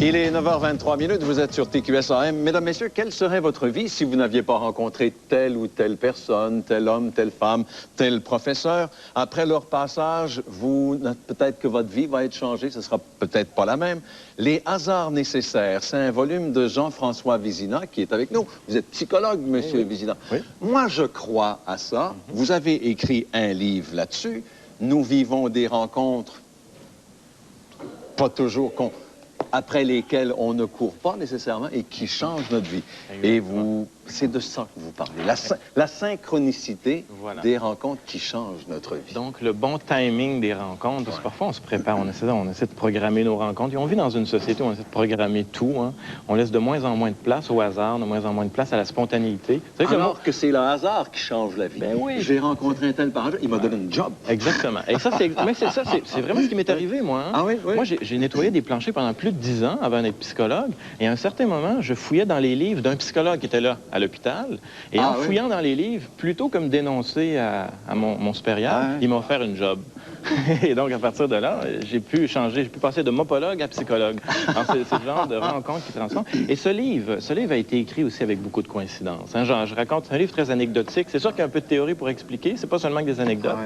Il est 9h23 minutes, vous êtes sur TQS-AM. Mesdames, Messieurs, quelle serait votre vie si vous n'aviez pas rencontré telle ou telle personne, tel homme, telle femme, tel professeur? Après leur passage, peut-être que votre vie va être changée, ce sera peut-être pas la même. Les hasards nécessaires, c'est un volume de Jean-François Vizina qui est avec nous. Vous êtes psychologue, Monsieur Vizina. Oui. Moi, je crois à ça. Vous avez écrit un livre là-dessus. Nous vivons des rencontres pas toujours après lesquelles on ne court pas nécessairement et qui changent notre vie. Et c'est de ça que vous parlez. La synchronicité des rencontres qui changent notre vie. Donc, le bon timing des rencontres, parce que parfois on se prépare, on essaie de programmer nos rencontres. Et on vit dans une société où on essaie de programmer tout. Hein. On laisse de moins en moins de place au hasard, de moins en moins de place à la spontanéité. Alors que c'est le hasard qui change la vie. Ben oui. J'ai rencontré un tel par hasard, il m'a donné une job. Exactement. Et ça, c'est vraiment ce qui m'est arrivé, moi. Hein. Ah oui, oui. Moi, j'ai nettoyé des planchers pendant plus de 10 ans avant d'être psychologue. Et à un certain moment, je fouillais dans les livres d'un psychologue qui était là à l'hôpital. Et en fouillant dans les livres, plutôt que me dénoncer à mon supérieur, il m'a offert une job. Et donc, à partir de là, j'ai pu passer de mopologue à psychologue. C'est le genre de rencontre qui transforme. Et ce livre a été écrit aussi avec beaucoup de coïncidences. Hein. Je raconte, c'est un livre très anecdotique. C'est sûr qu'il y a un peu de théorie pour expliquer. C'est pas seulement que des anecdotes.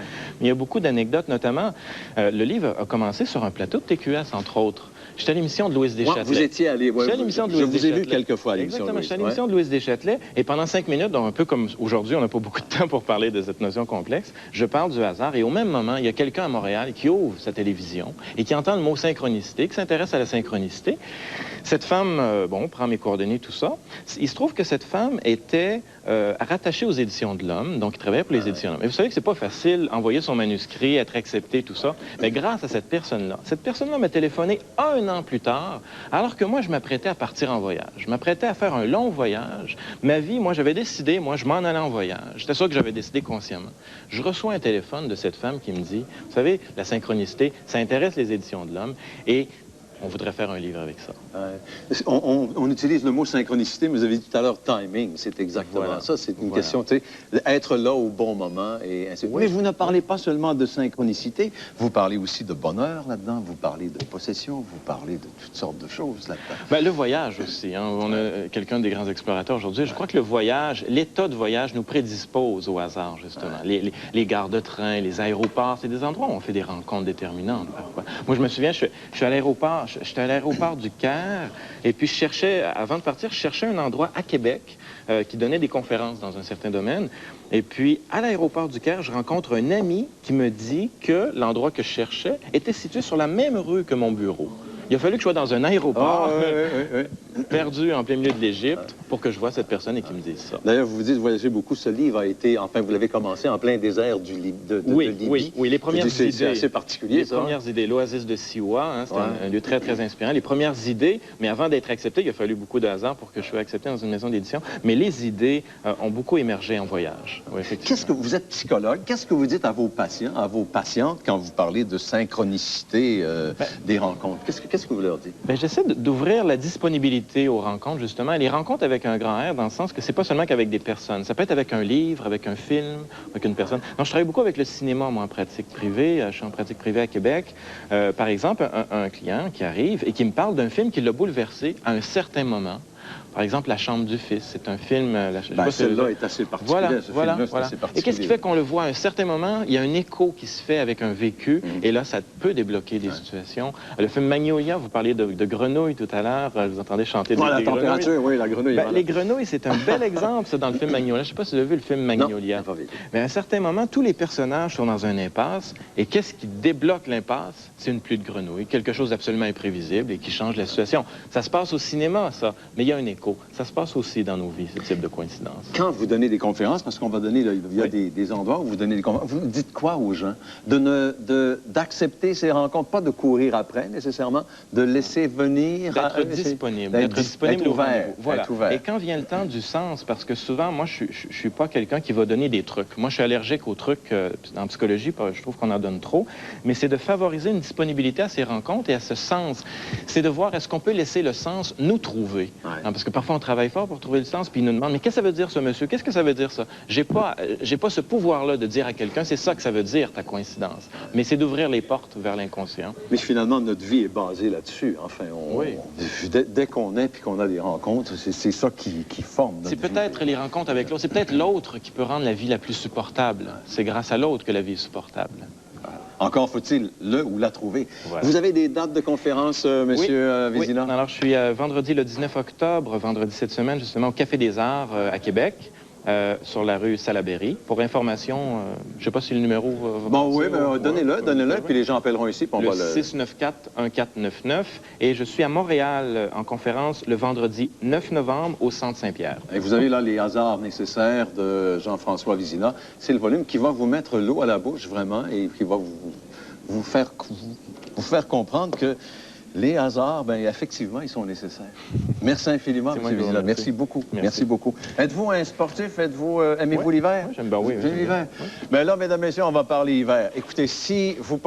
Mais il y a beaucoup d'anecdotes, notamment. Le livre a commencé sur un plateau de TQS, entre autres. J'étais à l'émission de Louise Deschâtelet. Vous étiez allé, j'étais à l'émission de Louise Deschâtelet. Je vous ai vu quelques fois à l'émission. Exactement, j'étais à l'émission de Louise Deschâtelet. Et pendant 5 minutes, donc un peu comme aujourd'hui, on n'a pas beaucoup de temps pour parler de cette notion complexe, je parle du hasard. Et au même moment, il y a quelqu'un à Montréal qui ouvre sa télévision et qui entend le mot synchronicité, qui s'intéresse à la synchronicité. Cette femme, prend mes coordonnées, tout ça. Il se trouve que cette femme était rattachée aux Éditions de l'Homme, donc il travaillait pour les Éditions de l'Homme. Et vous savez que c'est pas facile envoyer son manuscrit, être accepté, tout ça. Mais grâce à cette personne-là m'a téléphoné 1 an plus tard, alors que moi, je m'apprêtais à partir en voyage. Je m'apprêtais à faire un long voyage. Ma vie, moi, j'avais décidé, je m'en allais en voyage. C'était ça que j'avais décidé consciemment. Je reçois un téléphone de cette femme qui me dit, vous savez, la synchronicité, ça intéresse les Éditions de l'Homme et on voudrait faire un livre avec ça. On utilise le mot synchronicité, mais vous avez dit tout à l'heure timing. C'est exactement ça. C'est une question, tu sais, être là au bon moment. Et ainsi. Mais vous ne parlez pas seulement de synchronicité, vous parlez aussi de bonheur là-dedans, vous parlez de possession, vous parlez de toutes sortes de choses là-dedans. Ben, le voyage aussi. Hein. On a quelqu'un des grands explorateurs aujourd'hui. Je crois que le voyage, l'état de voyage nous prédispose au hasard, justement. Les gares de train, les aéroports, c'est des endroits où on fait des rencontres déterminantes parfois. Moi, je me souviens, je suis à l'aéroport. J'étais à l'aéroport du Caire et puis avant de partir, je cherchais un endroit à Québec qui donnait des conférences dans un certain domaine. Et puis, à l'aéroport du Caire, je rencontre un ami qui me dit que l'endroit que je cherchais était situé sur la même rue que mon bureau. Il a fallu que je sois dans un aéroport perdu en plein milieu de l'Égypte pour que je voie cette personne et qu'il me dise ça. D'ailleurs, vous dites voyager beaucoup. Ce livre a été, enfin, vous l'avez commencé en plein désert de Libye. Oui, les premières idées. C'est assez particulier, ça. Les premières idées, l'oasis de Siwa, hein, c'était un lieu très, très inspirant. Les premières idées, mais avant d'être accepté, il a fallu beaucoup de hasard pour que je sois accepté dans une maison d'édition. Mais les idées ont beaucoup émergé en voyage. Oui, effectivement. Vous êtes psychologue. Qu'est-ce que vous dites à vos patients, à vos patientes, quand vous parlez de synchronicité des rencontres? Qu'est-ce que vous leur dites? J'essaie d'ouvrir la disponibilité aux rencontres, justement. Et les rencontres avec un grand R, dans le sens que c'est pas seulement qu'avec des personnes. Ça peut être avec un livre, avec un film, avec une personne. Non, je travaille beaucoup avec le cinéma, moi, en pratique privée. Je suis en pratique privée à Québec. Par exemple, un client qui arrive et qui me parle d'un film qui l'a bouleversé à un certain moment. Par exemple, La Chambre du Fils, c'est un film... Celui-là est assez particulier. Voilà. Et qu'est-ce qui fait qu'on le voit à un certain moment? Il y a un écho qui se fait avec un vécu, et là, ça peut débloquer des situations. Le film Magnolia, vous parliez de grenouilles tout à l'heure, vous entendez chanter des la température, grenouilles. Oui, la grenouille. Les grenouilles, c'est un bel exemple, ça, dans le film Magnolia. Je ne sais pas si vous avez vu le film Magnolia. Non, mais à un certain moment, tous les personnages sont dans un impasse, et qu'est-ce qui débloque l'impasse? C'est une pluie de grenouilles, quelque chose d'absolument imprévisible et qui change la situation. Ça se passe au cinéma, ça, mais il y a un écho. Ça se passe aussi dans nos vies, ce type de coïncidence. Quand vous donnez des conférences, parce qu'on va donner, il y a des endroits où vous donnez des conférences, vous dites quoi aux gens? D'accepter ces rencontres, pas de courir après nécessairement, de laisser venir... D'être disponible. D'être disponible, d'être ouvert. Voilà. Être ouvert. Et quand vient le temps du sens, parce que souvent, moi, je suis pas quelqu'un qui va donner des trucs. Moi, je suis allergique aux trucs en psychologie, je trouve qu'on en donne trop, mais c'est de favoriser une disponibilité à ces rencontres et à ce sens. C'est de voir est-ce qu'on peut laisser le sens nous trouver. Parce que parfois, on travaille fort pour trouver le sens, puis il nous demande, mais qu'est-ce que ça veut dire, ce monsieur? Qu'est-ce que ça veut dire, ça? J'ai pas ce pouvoir-là de dire à quelqu'un, c'est ça que ça veut dire, ta coïncidence. Mais c'est d'ouvrir les portes vers l'inconscient. Mais finalement, notre vie est basée là-dessus. Enfin, dès qu'on est puis qu'on a des rencontres, c'est ça qui forme notre vie. C'est peut-être les rencontres avec l'autre. C'est peut-être l'autre qui peut rendre la vie la plus supportable. C'est grâce à l'autre que la vie est supportable. Encore faut-il le ou la trouver. Voilà. Vous avez des dates de conférence, Monsieur Vézina? Oui. Alors, je suis vendredi le 19 octobre, vendredi cette semaine, justement, au Café des Arts à Québec, sur la rue Salaberry. Pour information, je ne sais pas si le numéro... Bon, oui, mais donnez-le, puis les gens appelleront ici, puis on va le... 694-1499. Et je suis à Montréal en conférence le vendredi 9 novembre au Centre Saint-Pierre. Et vous avez là les hasards nécessaires de Jean-François Vézina. C'est le volume qui va vous mettre l'eau à la bouche, vraiment, et qui va vous faire comprendre que les hasards, bien, effectivement, ils sont nécessaires. Merci infiniment, M. Vézina. Merci beaucoup. Merci beaucoup. Êtes-vous un sportif? Aimez-vous l'hiver? Oui, j'aime bien, oui. L'hiver. Oui. Bien là, mesdames, messieurs, on va parler hiver. Écoutez, si vous pensez